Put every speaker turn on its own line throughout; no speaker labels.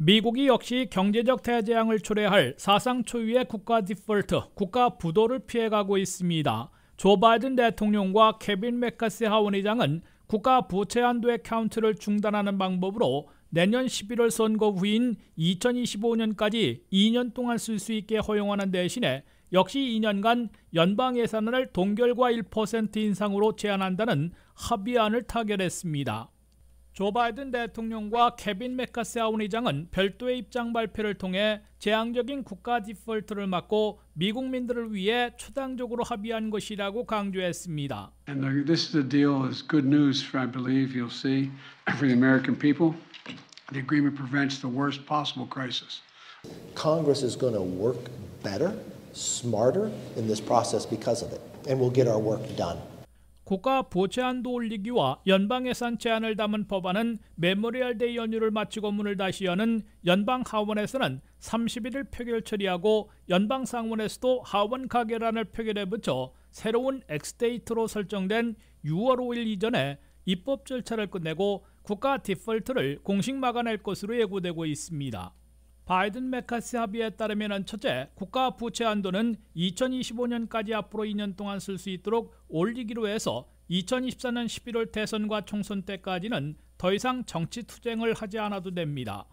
미국이 역시 경제적 대재앙을 초래할 사상 초유의 국가 디폴트, 국가 부도를 피해가고 있습니다. 조 바이든 대통령과 케빈 맥카시 하원의장은 국가 부채 한도의 카운트를 중단하는 방법으로 내년 11월 선거 후인 2025년까지 2년 동안 쓸 수 있게 허용하는 대신에 역시 2년간 연방 예산을 동결과 1% 인상으로 제한한다는 합의안을 타결했습니다. 조 바이든 대통령과 케빈 맥카시 하원의장은 별도의 입장 발표를 통해 재앙적인 국가 디폴트를 막고 미국민들을 위해 초당적으로 합의한 것이라고 강조했습니다.
And this is a deal is good news, I believe you'll see, for the American people. The agreement prevents the worst possible crisis.
Congress is going to work better, smarter in this process because of it, and we'll get our work done.
국가 부채 한도 올리기와 연방 예산 제한을 담은 법안은 메모리얼 데이 연휴를 마치고 문을 다시 여는 연방 하원에서는 31일 표결 처리하고 연방 상원에서도 하원 가결안을 표결에 붙여 새로운 엑스데이트로 설정된 6월 5일 이전에 입법 절차를 끝내고 국가 디폴트를 공식 막아낼 것으로 예고되고 있습니다. 바이든 맥카시 합의에 따르면 첫째, 국가 부채 한도는 2025년까지 앞으로 2년 동안 쓸 수 있도록 올리기로 해서 2024년 11월 대선과 총선 때까지는 더 이상 정치 투쟁을 하지 않아도 됩니다.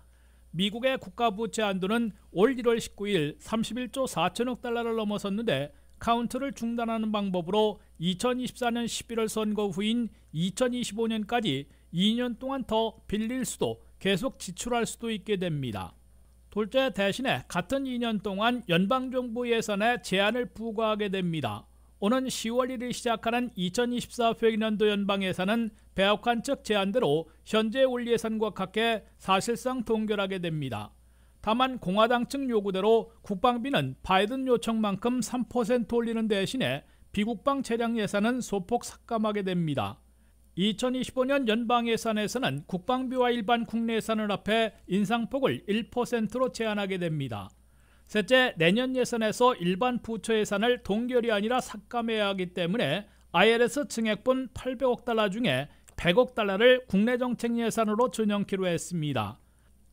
미국의 국가 부채 한도는 올 1월 19일 31조 4천억 달러를 넘어섰는데 카운트를 중단하는 방법으로 2024년 11월 선거 후인 2025년까지 2년 동안 더 빌릴 수도 계속 지출할 수도 있게 됩니다. 둘째, 대신에 같은 2년 동안 연방정부 예산에 제한을 부과하게 됩니다. 오는 10월 1일 시작하는 2024 회계년도 연방예산은 배역한 척 제한대로 현재 올 예산과 같게 사실상 동결하게 됩니다. 다만 공화당 측 요구대로 국방비는 바이든 요청만큼 3% 올리는 대신에 비국방 재량 예산은 소폭 삭감하게 됩니다. 2025년 연방예산에서는 국방비와 일반 국내 예산을 합해 인상폭을 1%로 제한하게 됩니다. 셋째, 내년 예산에서 일반 부처 예산을 동결이 아니라 삭감해야 하기 때문에 IRS 증액분 800억 달러 중에 100억 달러를 국내 정책 예산으로 전용키로 했습니다.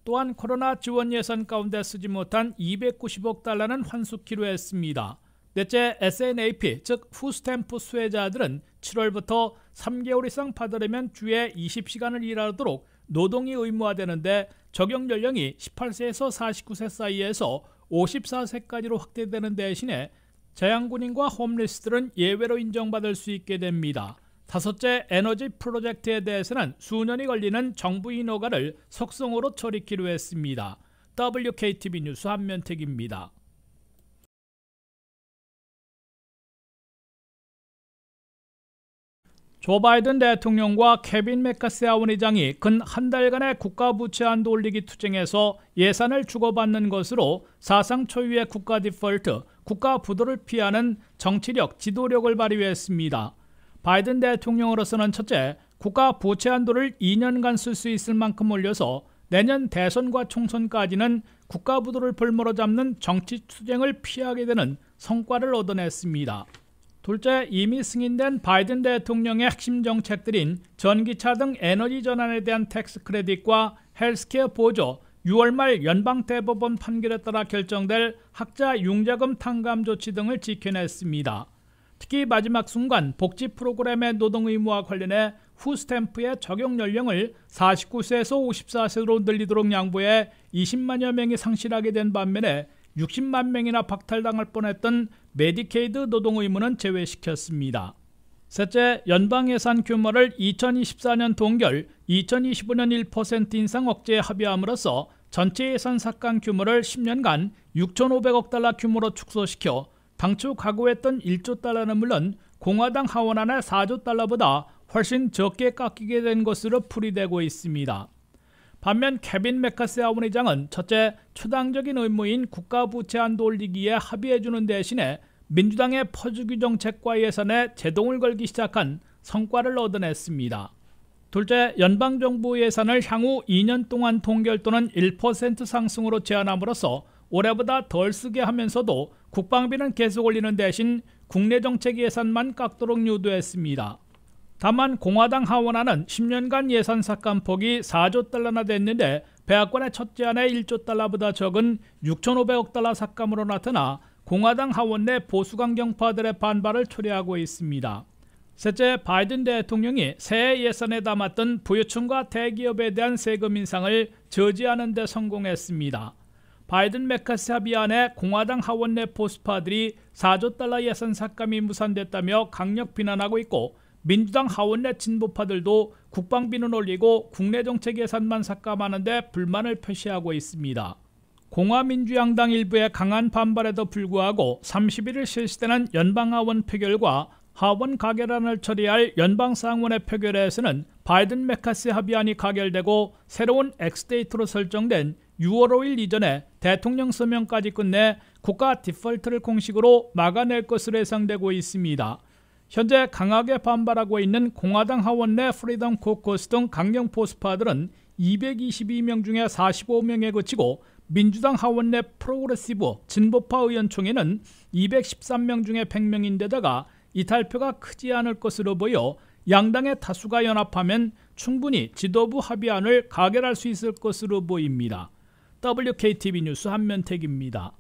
또한 코로나 지원 예산 가운데 쓰지 못한 290억 달러는 환수키로 했습니다. 넷째, SNAP, 즉 푸스탬프 수혜자들은 7월부터 3개월 이상 받으려면 주에 20시간을 일하도록 노동이 의무화되는데 적용 연령이 18세에서 49세 사이에서 54세까지로 확대되는 대신에 자양군인과 홈리스들은 예외로 인정받을 수 있게 됩니다. 다섯째, 에너지 프로젝트에 대해서는 수년이 걸리는 정부 인허가를 속성으로 처리키로 했습니다. WKTV 뉴스 한면택입니다. 조 바이든 대통령과 케빈 맥카시 하원의장이 근 한 달간의 국가 부채 한도 올리기 투쟁에서 예산을 주고받는 것으로 사상 초유의 국가 디폴트, 국가 부도를 피하는 정치력, 지도력을 발휘했습니다. 바이든 대통령으로서는 첫째, 국가 부채 한도를 2년간 쓸 수 있을 만큼 올려서 내년 대선과 총선까지는 국가 부도를 볼모로 잡는 정치 투쟁을 피하게 되는 성과를 얻어냈습니다. 둘째, 이미 승인된 바이든 대통령의 핵심 정책들인 전기차 등 에너지 전환에 대한 텍스 크레딧과 헬스케어 보조, 6월 말 연방대법원 판결에 따라 결정될 학자 융자금 탕감 조치 등을 지켜냈습니다. 특히 마지막 순간 복지 프로그램의 노동 의무와 관련해 후스탬프의 적용 연령을 49세에서 54세로 늘리도록 양보해 20만여 명이 상실하게 된 반면에 60만 명이나 박탈당할 뻔했던 메디케이드 노동 의무는 제외시켰습니다. 셋째, 연방 예산 규모를 2024년 동결, 2025년 1% 인상 억제에 합의함으로써 전체 예산 삭감 규모를 10년간 6,500억 달러 규모로 축소시켜 당초 각오했던 1조 달러는 물론 공화당 하원안의 4조 달러보다 훨씬 적게 깎이게 된 것으로 풀이되고 있습니다. 반면 케빈 맥카시 하원의장은 첫째, 초당적인 의무인 국가 부채 한도 올리기에 합의해주는 대신에 민주당의 퍼주기 정책과 예산에 제동을 걸기 시작한 성과를 얻어냈습니다. 둘째, 연방정부 예산을 향후 2년 동안 동결 또는 1% 상승으로 제한함으로써 올해보다 덜 쓰게 하면서도 국방비는 계속 올리는 대신 국내 정책 예산만 깎도록 유도했습니다. 다만 공화당 하원안은 10년간 예산 삭감폭이 4조 달러나 됐는데 백악관의 첫 제안의 1조 달러보다 적은 6,500억 달러 삭감으로 나타나 공화당 하원 내 보수 강경파들의 반발을 초래하고 있습니다. 셋째, 바이든 대통령이 새해 예산에 담았던 부유층과 대기업에 대한 세금 인상을 저지하는 데 성공했습니다. 바이든 메카시 합의안에 공화당 하원 내 보수파들이 4조 달러 예산 삭감이 무산됐다며 강력 비난하고 있고, 민주당 하원 내 진보파들도 국방비는 올리고 국내 정책 예산만 삭감하는데 불만을 표시하고 있습니다. 공화민주양당 일부의 강한 반발에도 불구하고 31일 실시되는 연방하원 표결과 하원 가결안을 처리할 연방상원의 표결에서는 바이든 메카시 합의안이 가결되고 새로운 엑스데이트로 설정된 6월 5일 이전에 대통령 서명까지 끝내 국가 디폴트를 공식으로 막아낼 것으로 예상되고 있습니다. 현재 강하게 반발하고 있는 공화당 하원 내 프리덤 코커스 등 강경 보수파들은 222명 중에 45명에 그치고, 민주당 하원 내 프로그레시브 진보파 의원총회는 213명 중에 100명인데다가 이탈표가 크지 않을 것으로 보여 양당의 다수가 연합하면 충분히 지도부 합의안을 가결할 수 있을 것으로 보입니다. WKTV 뉴스 한면택입니다.